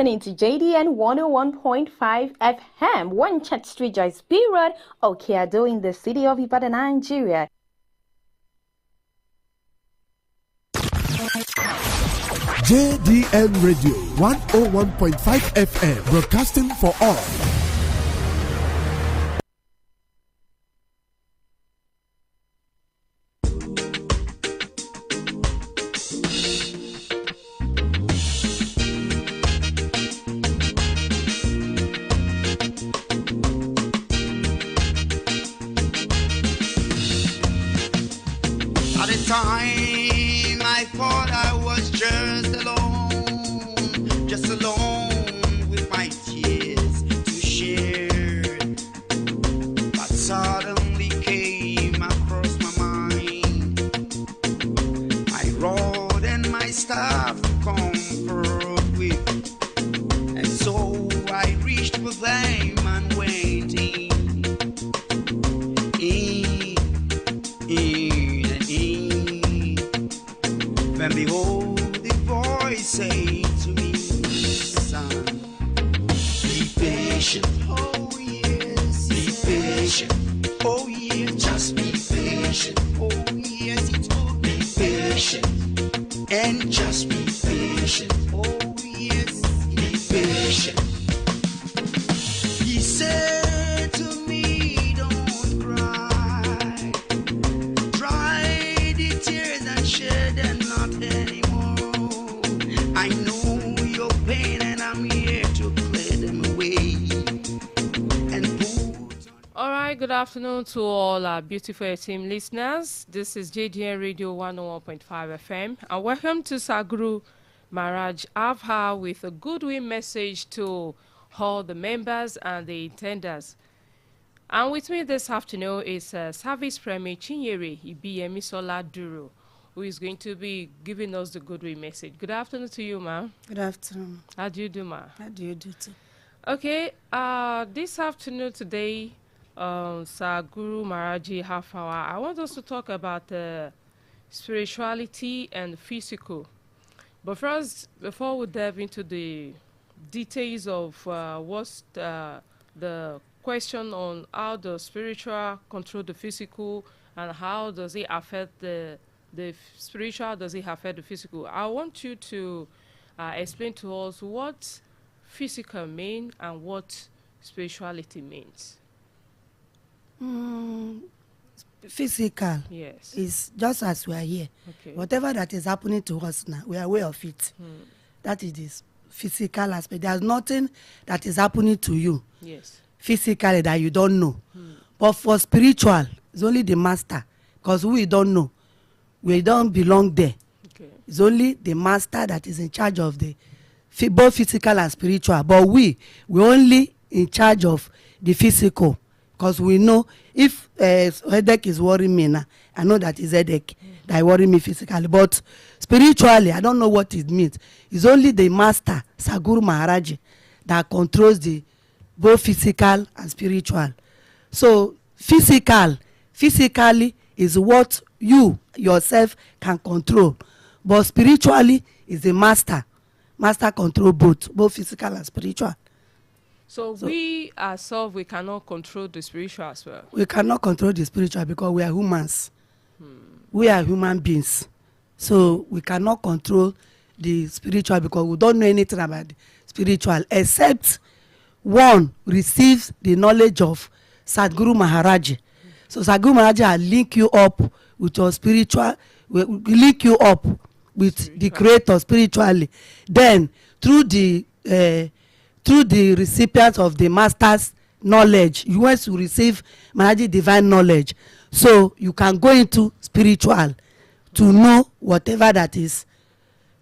listening to JDN 101.5 FM, One Church Street, Joyce B Road, Okeado in the city of Ibadan, Nigeria. JDN Radio 101.5 FM, broadcasting for all. At the time I thought I was just alone with my tears to share. But suddenly came across my mind my rod and my staff to comfort with. And so I reached for them and went in. When behold, the voice say to me, son, be patient. Oh yes, be patient. Oh yes, just be patient. Oh yes, he told me, be patient and just be patient. Oh yes, be patient. He said to me, don't cry. Dry the tears and shed them not anymore. I know your pain and I'm here to clear them away. And all right, good afternoon to all our beautiful team listeners. This is JDN Radio 101.5 FM, and welcome to Guru Maharaj Ji with a goodwill message to all the members and the attenders. And with me this afternoon is Service Premier Chinyere Ibiyemisola Duro, who is going to be giving us the goodwill message. Good afternoon to you, ma'am. Good afternoon. How do you do, ma? How do you do too? Okay, this afternoon today, Sir Guru Maharaj Ji half hour, I want us to talk about spirituality and physical. But first, before we delve into the details of what's the question on how the spiritual control the physical and how does it affect the spiritual, does it affect the physical, I want you to explain to us what physical means and what spirituality means. Physical, yes, is just as we are here. Okay. Whatever that is happening to us now, we are aware of it. That is this physical aspect. There's nothing that is happening to you, yes, physically that you don't know. But for spiritual, it's only the master, because we don't know. We don't belong there. okay, It's only the master that is in charge of the both physical and spiritual. But we only in charge of the physical, because we know if headache is worrying me now, I know that is headache that worry me physically. But spiritually, I don't know what it means. It's only the master, Guru Maharaj Ji, that controls the both physical and spiritual. So physically is what you yourself can control, but spiritually is the master control both physical and spiritual. so we ourselves, we cannot control the spiritual as well. We cannot control the spiritual because we are humans. We are human beings, so we cannot control the spiritual because we don't know anything about the spiritual, except one receives the knowledge of Sadguru Maharaj Ji. So Sadguru Maharaj Ji will link you up with your spiritual, will link you up with the Creator spiritually. Then through the recipient of the master's knowledge, you want to receive Maharaj Ji divine knowledge, so you can go into spiritual to know whatever that is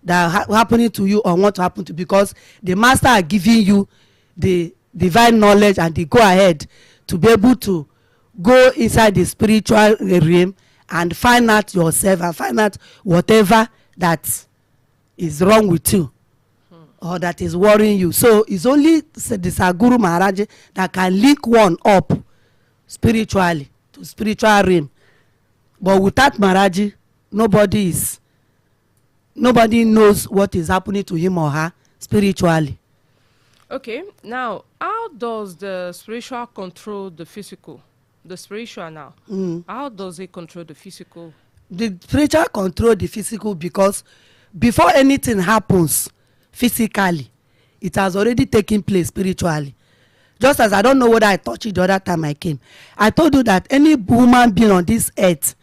happening to you or want to happen to, because the master are giving you the divine knowledge and they go ahead to be able to go inside the spiritual realm and find out yourself and find out whatever that is wrong with you or that is worrying you. So it's only the Guru Maharaj Ji that can link one up spiritually to spiritual realm. But without Maharaj Ji, nobody knows what is happening to him or her spiritually. Okay, now how does the spiritual control the physical? The spiritual now. How does it control the physical? The spiritual control the physical because before anything happens physically, it has already taken place spiritually. Just as I don't know whether I touched it the other time I came, I told you that any human being on this earth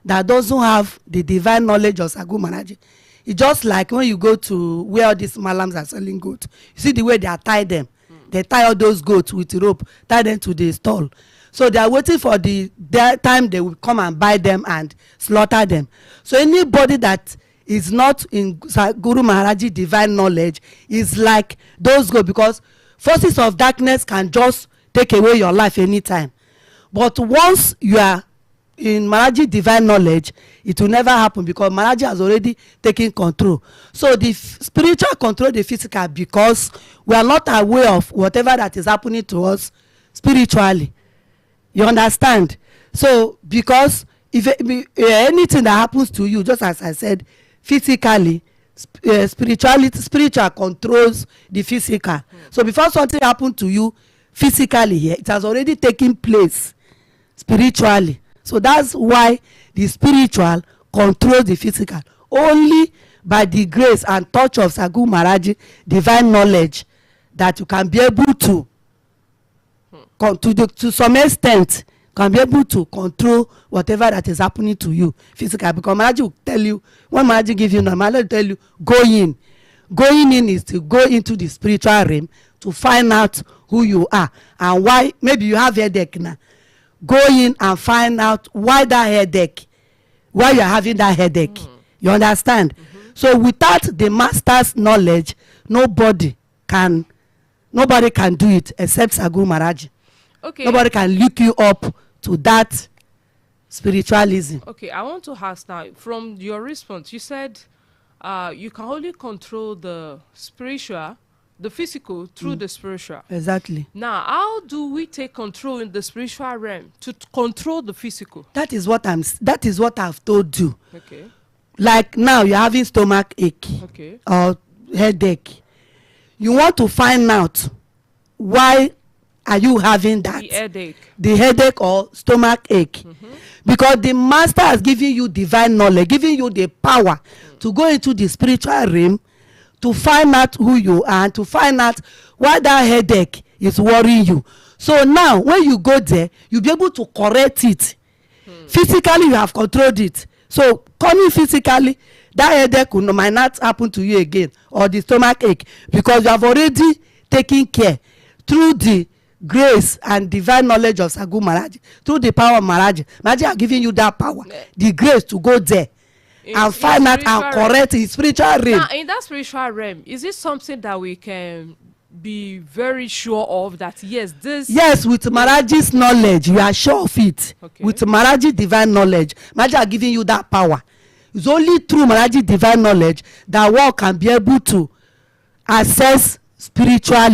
that doesn't have the divine knowledge of Guru Maharaj Ji, it's just like when you go to where all these malams are selling goats. You see the way they are tie them. They tie all those goats with rope, tie them to the stall. So they are waiting for their time they will come and buy them and slaughter them. So anybody that is not in Guru Maharaj Ji divine knowledge is like those goats, because forces of darkness can just take away your life anytime. But once you are in Maharaj Ji divine knowledge, it will never happen because Maharaj Ji has already taken control. So the spiritual control the physical because we are not aware of whatever that is happening to us spiritually. You understand? So because if anything that happens to you, just as I said, physically, spiritual controls the physical. So before something happens to you physically here, it has already taken place spiritually. So that's why the spiritual controls the physical. Only by the grace and touch of Guru Maharaj Ji divine knowledge that you can be able to to some extent can be able to control whatever that is happening to you physically. Because Maharaj Ji will tell you, when Maharaj Ji give you number, Maharaj will tell you go in. Going in is to go into the spiritual realm to find out who you are and why. Maybe you have headache now. Go in and find out why that headache, why you are having that headache. You understand? So without the master's knowledge, nobody can do it except Guru Maharaj Ji. Okay. Nobody can look you up to that spiritualism. Okay, I want to ask now, from your response, you said you can only control the spiritual, the physical through the spiritual. Exactly. Now, how do we take control in the spiritual realm to control the physical? That is what I've told you. Okay. Like now you're having stomach ache Okay. or headache. You want to find out why are you having that? The headache or stomach ache. Because the master has given you divine knowledge, giving you the power to go into the spiritual realm to find out who you are and to find out why that headache is worrying you. So now when you go there, you'll be able to correct it. Physically you have controlled it. So coming physically, that headache might not happen to you again, or the stomach ache, because you have already taken care through the grace and divine knowledge of Guru Maharaj Ji, through the power of Maharaj Ji. Maharaj Ji are giving you that power, the grace to go there and find out and correct in spiritual realm. Now, in that spiritual realm, is it something that we can be very sure of that yes, with Maharaj Ji's knowledge you are sure of it. Okay. With Maharaj Ji divine knowledge, Maharaj Ji are giving you that power. It's only through Maharaj Ji divine knowledge that one can be able to access spiritual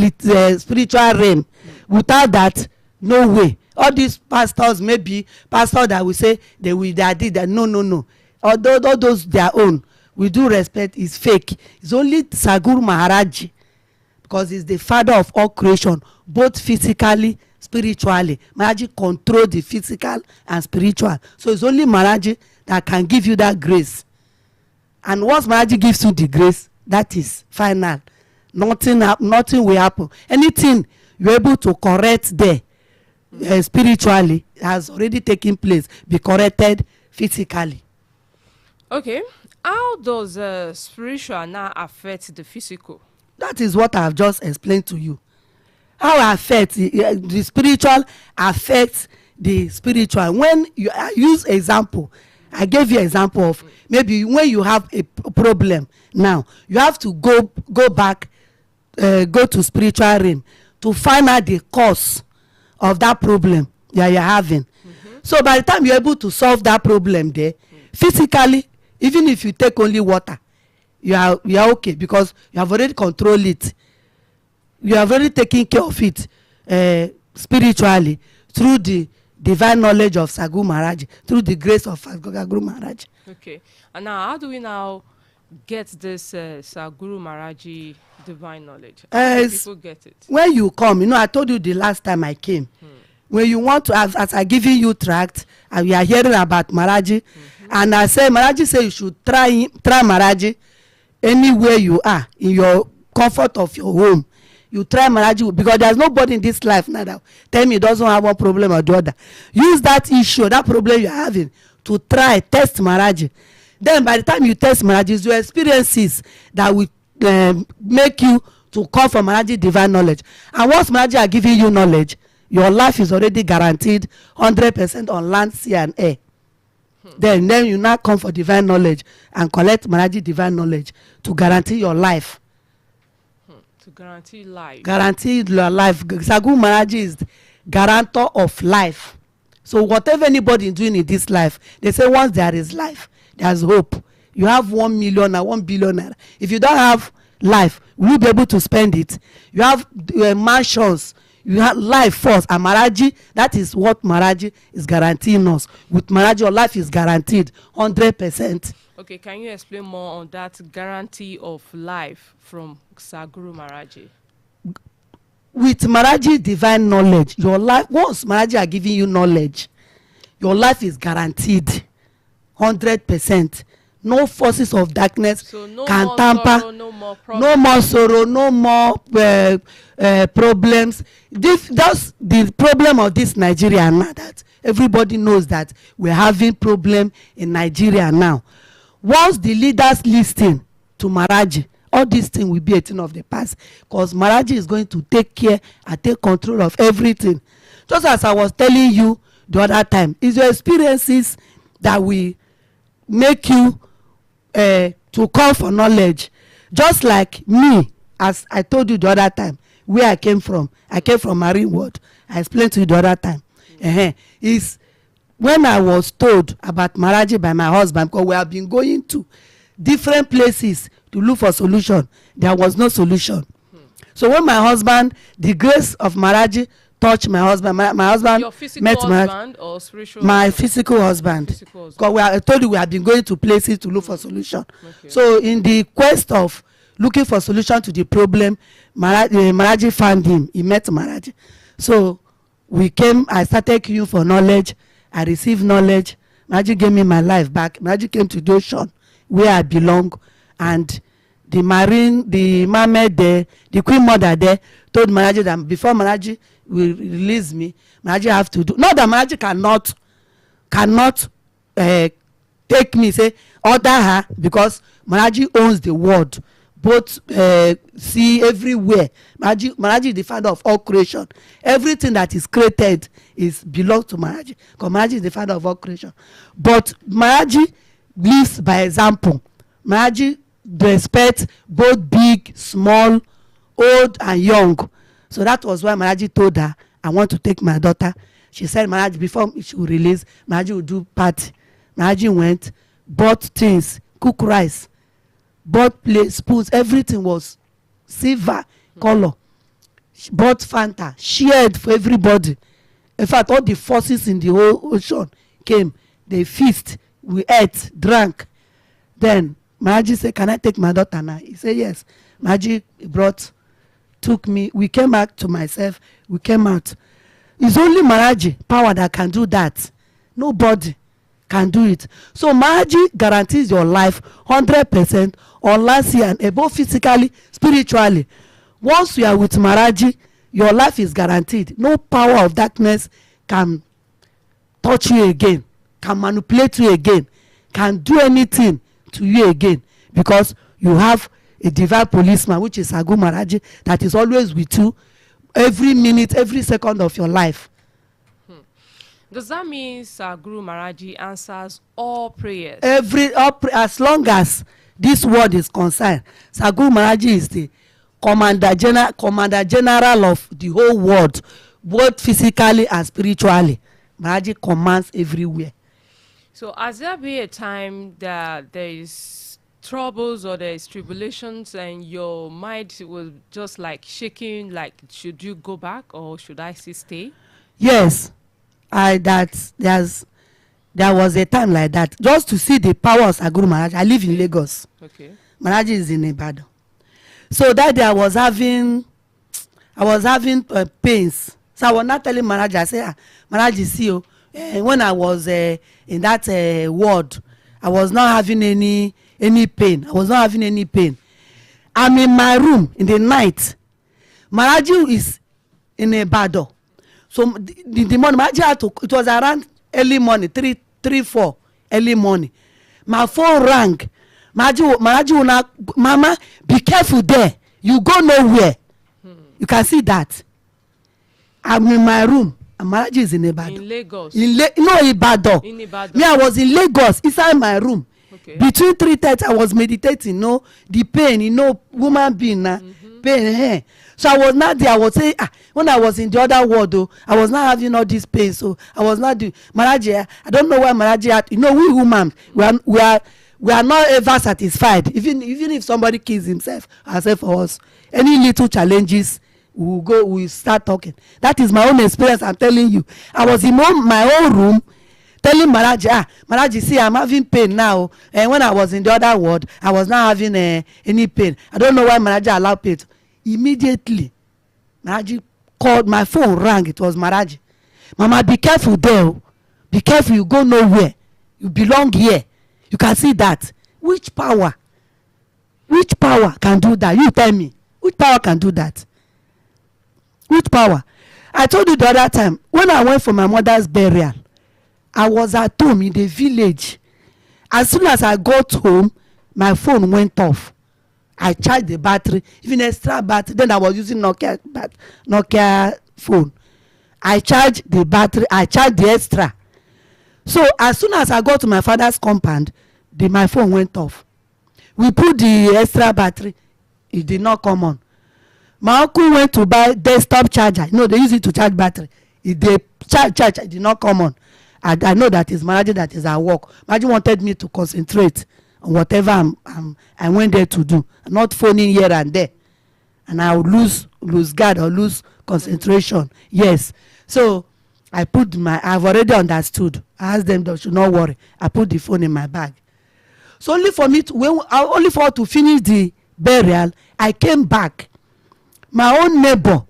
realm. Without that, no way. All these pastors, maybe pastors that will say they did that. No. Although all those their own, we do respect, is fake. It's only Guru Maharaj Ji, because he's the father of all creation, both physically, spiritually. Maharaj Ji control the physical and spiritual. So it's only Maharaj Ji that can give you that grace. And once Maharaj Ji gives you the grace, that is final. Nothing will happen. Anything you're able to correct there spiritually has already taken place. Be corrected physically. Okay. How does spiritual now affect the physical? That is what I have just explained to you. How affects the spiritual affects the spiritual. When you use example, I gave you example of maybe when you have a problem now, you have to go back, go to spiritual realm to find out the cause of that problem that you're having. So by the time you're able to solve that problem there, physically, even if you take only water, you are okay, because you have already controlled it. You have already taken care of it spiritually through the divine knowledge of Guru Maharaj Ji, through the grace of Guru Maharaj Ji. Okay. And now, how do we now get this Sir Guru Maharaj Ji divine knowledge? How do As people get it? when you come, I told you the last time I came. When you want to, as I giving you tract, and we are hearing about Maharaji, and I say Maharaji say you should try Maharaji anywhere you are in your comfort of your home. You try Maharaji, because there's nobody in this life now that tell me doesn't have one problem or the other. Use that issue, that problem you're having, to try test Maharaji. Then by the time you test Maharaji, it's your experiences that will make you to come from Maharaji divine knowledge. And once Maharaji are giving you knowledge, your life is already guaranteed 100% on land, sea and air. Then you now come for divine knowledge and collect Maharaji divine knowledge to guarantee your life. To guarantee life. Guarantee your life. Sagu Maharaji is the guarantor of life. So whatever anybody is doing in this life, they say once there is life, there's hope. You have 1 million or 1 billion naira. If you don't have life, will you be able to spend it? You have mansions. You have life first. And Maharaji, that is what Maharaji is guaranteeing us. With Maharaji, your life is guaranteed 100%. Okay, can you explain more on that guarantee of life from Sir Guru Maharaj Ji? With Maharaji divine knowledge, your life, once Maharaji are giving you knowledge, your life is guaranteed 100%. No forces of darkness So no can more tamper. sorrow, no more No problems. more sorrow, no more problems. That's the problem of this Nigeria now, that everybody knows that we're having problem in Nigeria now. Once the leaders listen to Maharaji, all these things will be a thing of the past, because Maharaji is going to take care and take control of everything. Just as I was telling you the other time, it's your experiences that will make you to call for knowledge. Just like me, as I told you the other time, where I came from Marine World. I explained to you the other time. Is when I was told about Maharaji by my husband, because we have been going to different places to look for solution, there was no solution. So when my husband, the grace of Maharaji touched my husband, my husband Your physical met husband or spiritual my husband? physical husband. Physical husband. Because I told you we have been going to places to look for solution. Okay. So in the quest of looking for solution to the problem, Maharaji found him. He met Maharaji. So we came, I started queuing for knowledge. I received knowledge. Maharaji gave me my life back. Maharaji came to the ocean where I belong, and the mermaid there, the queen mother there, told Maharaji that before Maharaji will release me, Maharaji have to do. Not that Maharaji cannot take me, say order her, because Maharaji owns the world, both see everywhere. Maharaji is the father of all creation. Everything that is created belongs to Maharaji, because Maharaji is the father of all creation. But Maharaji lives by example. Maharaji respects both big, small, old and young. So that was why Maharaji told her, I want to take my daughter. She said Maharaji, before she will release, Maharaji will do party. Maharaji went, bought things, cook rice, bought plates, spoons, everything was silver color. She bought Fanta, shared for everybody. In fact, all the forces in the whole ocean came. They feast, we ate, drank. Then Maharaji said, can I take my daughter now? He said yes. Maharaji took me. We came back to myself. We came out. It's only Maharaji power that can do that. Nobody can do it. So Maharaji guarantees your life 100% on last year and above, physically, spiritually. Once you are with Maharaji, your life is guaranteed. No power of darkness can touch you again, can manipulate you again, can do anything to you again, because you have a divine policeman, which is Guru Maharaj Ji, that is always with you every minute, every second of your life. Does that mean Sir Guru Maharaj Ji answers all prayers? As long as this word is concerned, Sir Guru Maharaj Ji is the commander general of the whole world, both physically and spiritually. Maharaj Ji commands everywhere. So has there been a time that there is troubles or there is tribulations and your mind will just like shaking, like should you go back or should I still stay? Yes, there's there was a time like that, just to see the power of Guru Maharaj. I live in Lagos. Okay. Maharaj is in Ibadan. So that day I was having pains. So I was not telling Maharaj. I said, Maharaj, see you. When I was in that ward, I was not having any pain. I was not having any pain. I'm in my room in the night. Maharaj is in Ibadan. So the morning, Maharaj had to, it was around early morning, 3-4 early morning. My phone rang. Maharaj will now, Mama, be careful there. You go nowhere. You can see that. I'm in my room. And Maharaj is in Ibadan. In Lagos? No, Ibadan. In Ibadan. Me, I was in Lagos, inside my room. Okay. Between 3:30, I was meditating. No, the pain, woman being na pain. So I was not there. I was saying, when I was in the other world, though, I was not having all this pain. So I was not doing Maharaj. I don't know why Maharaj had. We women, we are not ever satisfied. Even if somebody kills himself, herself for us, any little challenges, we start talking. That is my own experience. I'm telling you. I was in my own room telling Maharaj, Maharaj, see, I'm having pain now. And when I was in the other world, I was not having any pain. I don't know why Maharaj allowed pain. Immediately, Maharaj called, my phone rang. It was Maharaj. Mama, be careful there. Be careful, you go nowhere. You belong here. You can see that. Which power can do that? You tell me. Which power can do that? Which power? I told you the other time, when I went for my mother's burial, I was at home in the village. As soon as I got home, my phone went off. I charged the battery, even extra battery. Then I was using Nokia phone. I charged the battery, I charged the extra. So as soon as I got to my father's compound, my phone went off. We put the extra battery, it did not come on. My uncle went to buy desktop charger. They use it to charge battery. They charge, it did not come on. I know that is Maharaj that is at work. Maharaj wanted me to concentrate on whatever I went there to do, not phoning here and there, and I would lose guard or lose concentration. Yes. So I've already understood. I asked them they should not worry. I put the phone in my bag. So only for her to finish the burial, I came back. My own neighbor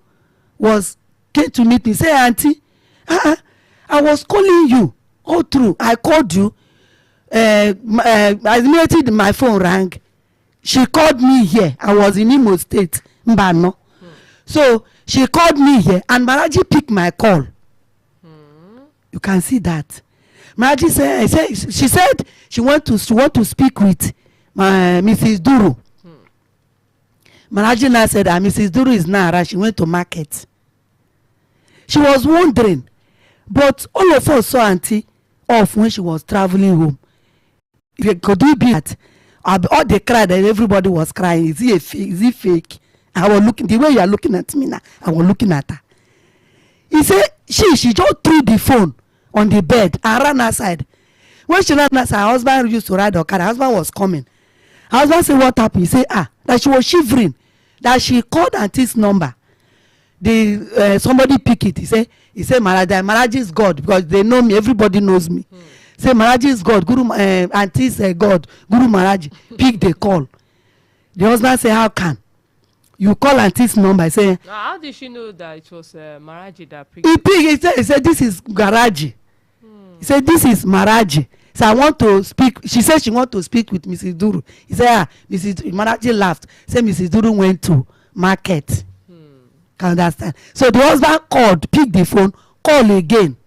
came to meet me, say, Auntie, I was calling you all through. I called you. Immediately my phone rang. She called me here. I was in Imo State, Mbano. So she called me here, and Maharaj picked my call. You can see that. Maharaj she said she want to speak with Mrs. Duru. Maharaj now said that Mrs. Duru is now around. She went to market. She was wondering, but all of us saw Auntie off when she was traveling home. Could it be that all the cry that everybody was crying? Is he fake? I was looking the way you are looking at me now. I was looking at her. He said she just threw the phone on the bed and ran outside. When she ran outside, her husband used to ride the car. Her husband was coming. Her husband said, what happened? He said, that she was shivering, that she called Auntie's number. Somebody pick it. He said Maharaj is God, because they know me. Everybody knows me. Say Maharaj is God. Auntie is God. Guru Maharaj pick the call. The husband said, how can you call Auntie's number? I say, how did she know that it was Maharaj that picked? He said this is Garaji. He said this is Maharaj. So I want to speak. She said she want to speak with Mrs. Duru. He said, Mrs. Maharaj laughed. Said Mrs. Duru went to market. Can understand? So the husband called, picked the phone, call again.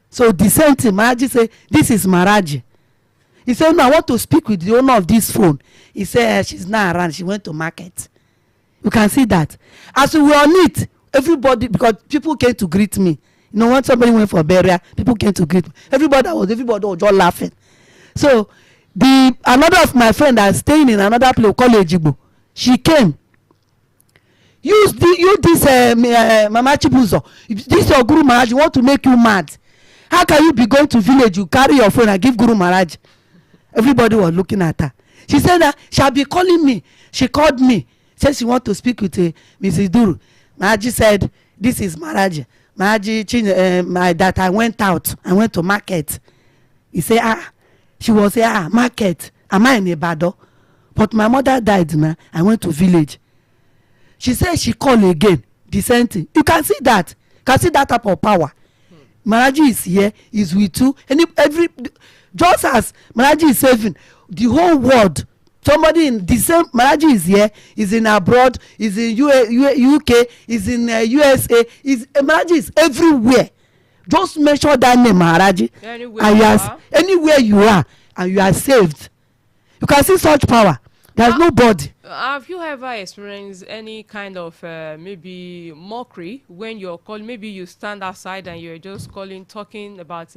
So the same thing, Maharaj said, this is Maharaj. He said, no, I want to speak with the owner of this phone. He said, she's not around. She went to market. You can see that. As we were on it, everybody, because people came to greet me. When somebody went for burial, people came to greet me. Everybody was just laughing. So another of my friend that's staying in another place called Ejigbo, she came. Use this Mama Chibuzo. This your Guru Maharaj want to make you mad. How can you be going to village, you carry your phone and give Guru Maharaj? Everybody was looking at her. She said that she'll be calling me. She called me. Said she want to speak with Mrs. Duru. Maharaj said, this is Maharaj. Maharaj, that I went out. I went to market. He say, she was say, market, am I in Ibadan? But my mother died now. I went to village. She said she called again, the same thing. You can see that. You can see that type of power. Maharaj Ji is here, is with you. Just as Maharaj Ji is saving the whole world. Somebody in the same, Maharaj Ji is here, is in abroad, is in UK, is in USA, Maharaj Ji is everywhere. Just mention that name, Maharaj Ji, anywhere you are, and you are saved. You can see such power. There's nobody. Have you ever experienced any kind of maybe mockery when you're calling? Maybe you stand outside and you're just talking about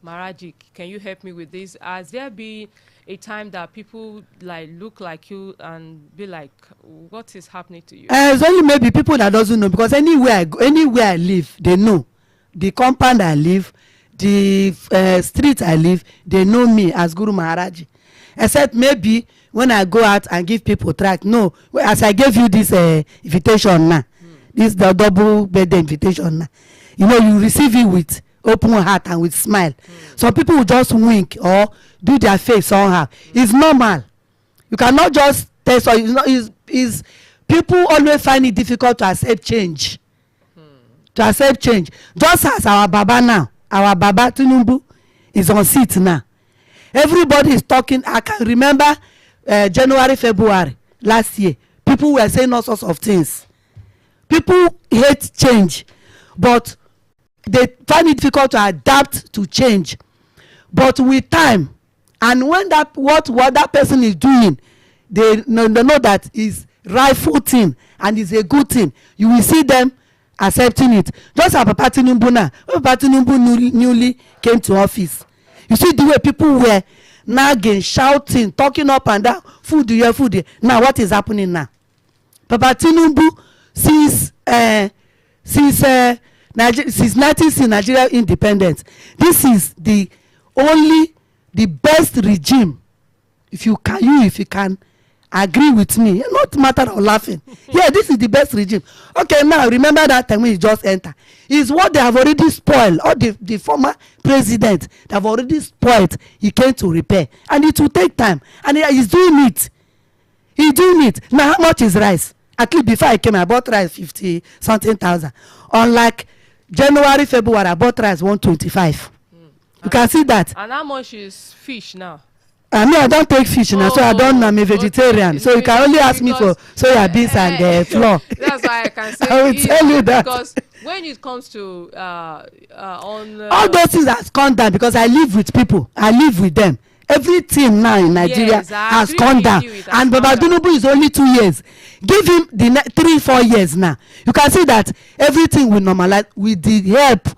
Maharaj Ji, can you help me with this? Has there been a time that people like look like you and be like, what is happening to you? It's only maybe people that doesn't know, because anywhere I go, anywhere I live, they know. The compound I live, the street I live, they know me as Guru Maharaj Ji. Except maybe when I go out and give people track. No, as I gave you this invitation now, this the double bed invitation now, you know, you receive it with open heart and with smile. Some people will just wink or do their face somehow. It's normal. You cannot just tell. So it's people always find it difficult to accept change. To accept change. Just as our Baba now, our Baba Tinubu is on seat now. Everybody is talking. I can remember January, February last year. People were saying all sorts of things. People hate change, but they find it difficult to adapt to change. But with time, and when what that person is doing, they know that is rightful thing and is a good thing. You will see them accepting it. Just as Papa Tinubu now, when Papa Tinubu newly came to office, you see the way people were nagging, shouting, talking up and down, food here, food here. Now what is happening now? Papa Tinubu, since 1960 Nigeria independence, this is the best regime. If you can agree with me, not matter of laughing. Yeah, this is the best regime. Okay, now remember that time when he just enter. Is what they have already spoiled. All the former president, they have already spoiled. He came to repair, and it will take time. And he's doing it. He's doing it. Now, how much is rice? At least before I came, I bought rice 50 something thousand. Unlike January, February, I bought rice 125. You can see that. And how much is fish now? I don't take fish now, so I don't know. I'm a vegetarian. Okay. So you can only ask me for soya beans and flour. That's why I can say I will tell you that. Because when it comes to all those things has gone down, because I live with people. I live with them. Everything now in Nigeria has gone down. And Baba Tinubu is only 2 years. Give him the 3-4 years now. You can see that everything will normalize with the help.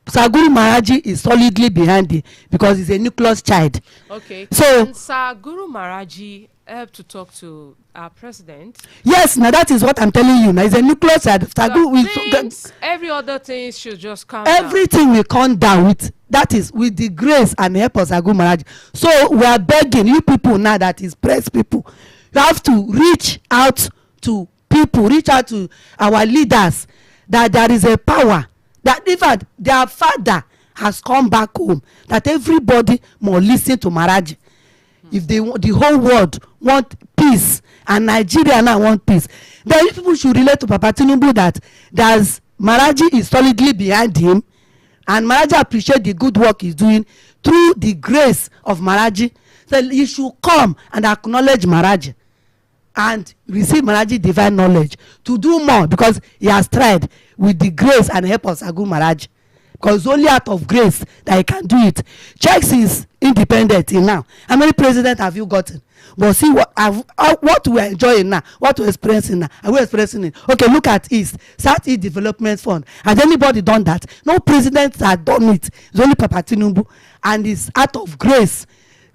Sir Guru Maharaj Ji is solidly behind it, because he's a nucleus child. Okay. So and Sir Guru Maharaj Ji helped to talk to our president. Yes, now that is what I'm telling you. Now he's a nucleus child. Every other thing should just come everything down. Will come down with that is with the grace and help of Sir Guru Maharaj Ji. So we are begging you people now, that is press people, you have to reach out to people, reach out to our leaders, that there is a power. That even their father has come back home, that everybody must listen to Maharaj Ji. If the whole world want peace, and Nigeria now want peace, then people should relate to Papa Tinubu that there's Maharaj Ji is solidly behind him, and Maharaj Ji appreciate the good work he's doing through the grace of Maharaj Ji. So he should come and acknowledge Maharaj Ji and receive Maharaj Ji divine knowledge to do more, because he has tried with the grace and help of Sir Guru Maharaj Ji, because it's only out of grace that he can do it. Check since independent till now, how many presidents have you gotten? But see what we are enjoying now, what we're experiencing now, and we're experiencing it. Okay, look at South-East Development Fund. Has anybody done that? No president has done it. It's only Papa Tinubu, and it's out of grace,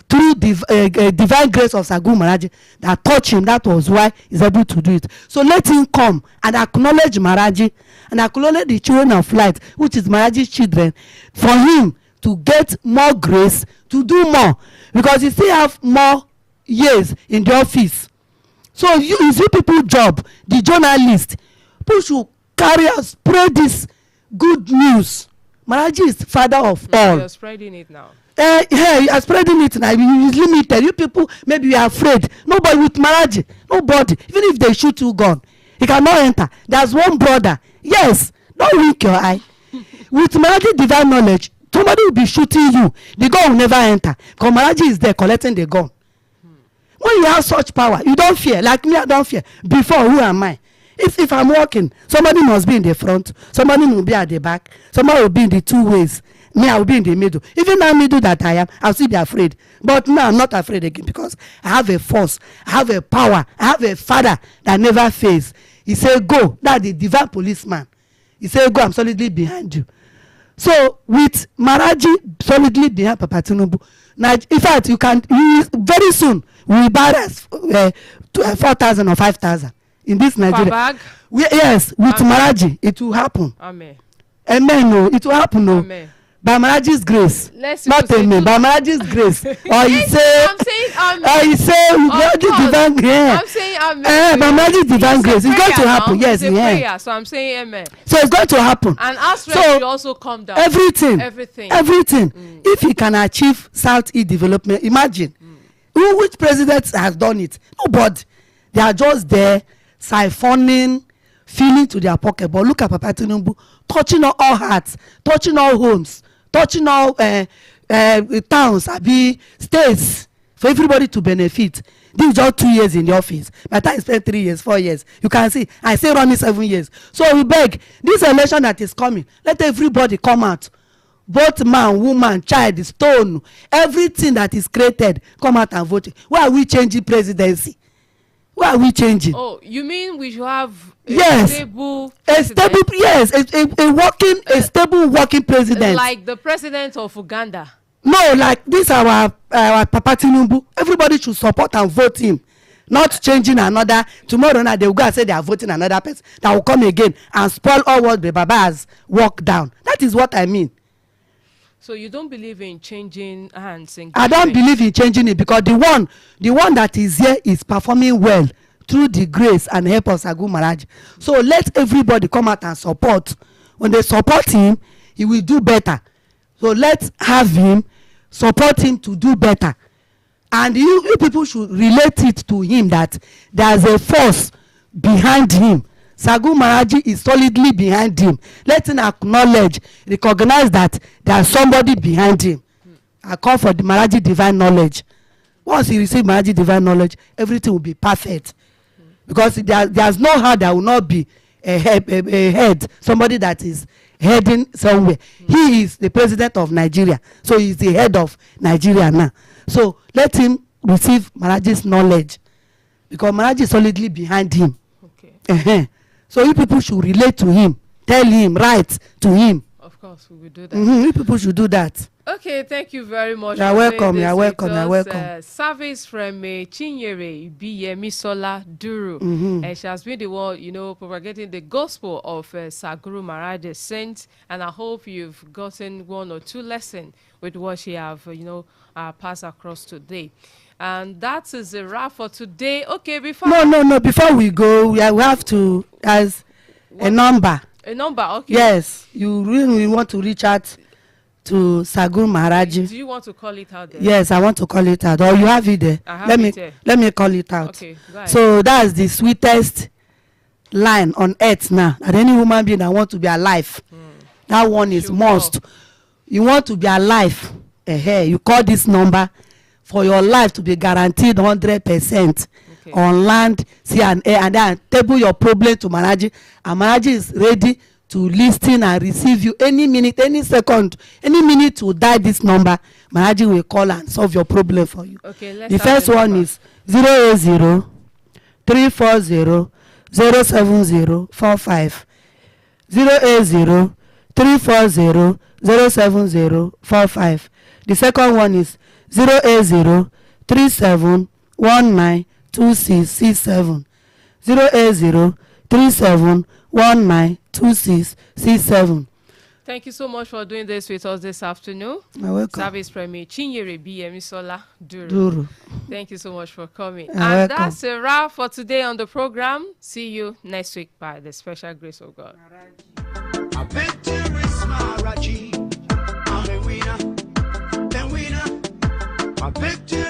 through the divine grace of Sir Guru Maharaj Ji that touched him. That was why he's able to do it. So let him come and acknowledge Maharaj Ji and acknowledge the children of light, which is Maharaj Ji's children, for him to get more grace to do more, because he still have more years in the office. So it's you people job, the journalist, people should carry out, spread this good news Maharaj Ji is father of No, all. you're spreading it now. Yeah, you are spreading it now. You is limited. You people maybe you are afraid. Nobody with Maharaj Ji, nobody. Even if they shoot you gun, he cannot enter. There's one brother. Yes, don't wink your eye. With Maharaj Ji divine knowledge, somebody will be shooting you. The gun will never enter. Because Maharaj Ji is there collecting the gun. When you have such power, you don't fear. Like me, I don't fear. Before, who am I? If I'm walking, somebody must be in the front, somebody will be at the back, somebody will be in the two ways. Me, I will be in the middle. Even that middle that I am, I'll still be afraid. But now I'm not afraid again because I have a force, I have a power, I have a father that never fails. He said, go. That's the divine policeman. He said, go, I'm solidly behind you. So with Maharaj Ji solidly behind Papa Tinubu, now in fact very soon we will buy us 4,000 or 5,000 in this Nigeria. Per bag? Yes, with Amen. Maharaj Ji it will happen. Amen. Amen. No, it will happen. No. Amen. By Maharaj Ji's grace. Let's Not say amen. By Maharaj Ji's grace. Or you say. I'm saying amen. Or you say Maharaj Ji's course. divine grace. I'm saying amen. By Maharaj Ji's divine It's a grace. It's going to prayer happen. now. Yes, It's a yeah. prayer, so I'm saying amen. So it's going to happen. And ask So, so, you also come down. Everything. Everything. If he can achieve South-East development, imagine. Which president has done it? Nobody. They are just there siphoning, feeling to their pocket. But look at Papa Tinubu, touching all hearts, touching all homes, touching all towns, states, for everybody to benefit. This is just 2 years in the office. By the time I spent 3 years, 4 years, you can see I still running 7 years. So we beg, this election that is coming, let everybody come out. Both man, woman, child, stone, everything that is created, come out and vote. Why are we changing presidency? Why are we changing? Oh, you mean we should have a Yes. stable A stable, yes, a stable working president. like the president of Uganda? No, like this our Papa Tinubu. Everybody should support and vote him. Not changing another. Tomorrow night they will go and say they are voting another person that will come again and spoil all what the Baba has worked down. That is what I mean. So you don't believe in changing hands? I don't believe in changing it because the one that is here is performing well through the grace and help of Guru Maharaj. So let everybody come out and support. When they support him, he will do better. So let's have him, support him to do better. And you people should relate it to him that there's a force behind him. Guru Maharaj Ji is solidly behind him. Let him acknowledge, recognize that there's somebody behind him. I call for the Maharaj Ji divine knowledge. Once he receives Maharaj Ji divine knowledge, everything will be perfect. Because there's no how there will not be a head, somebody that is heading somewhere. He is the president of Nigeria, so he is the head of Nigeria now. So let him receive Maharaj Ji's knowledge, because Maharaj Ji is solidly behind him. Okay. So you people should relate to him, tell him, write to him. Of course, we will do that. You people should do that. Okay, thank you very much. You're for welcome, doing this you're with welcome, you're us. welcome. Service from Chinyere Biyemisola Duru. And she has been the one, propagating the gospel of Guru Maharaj Ji Saint. And I hope you've gotten 1 or 2 lessons with what she have, passed across today. And that is a wrap for today. Okay, before... No. Before we go, we have to, as a number. A number, okay. Yes, you really want to reach out to Guru Maharaj Ji. Do you want to call it out there? Yes, I want to call it out. Or you have it there. I have it there. Let me call it out. Okay, go ahead. So that's the sweetest line on earth now. That any human being that want to be alive, that one is Should must. call. You want to be alive. You call this number for your life to be guaranteed 100%. Okay. On land, sea and air, and then table your problem to Maharaj Ji, and Maharaj Ji is ready to listen and receive you any minute, any second, any minute to dial this number. Maharaj Ji will call and solve your problem for you. Okay, let's The have first the one number. is 080 340 07045. 080 340 07045. The second one is 080 3719 2667. 080 3719 2667. Thank you so much for doing this with us this afternoon. You're welcome. Service Premier Chinyere Biyemisola Duru. Duru. Thank you so much for coming. You're And welcome. that's a wrap for today on the program. See you next week by the special grace of God. I bet there is Maharaj Ji. My victim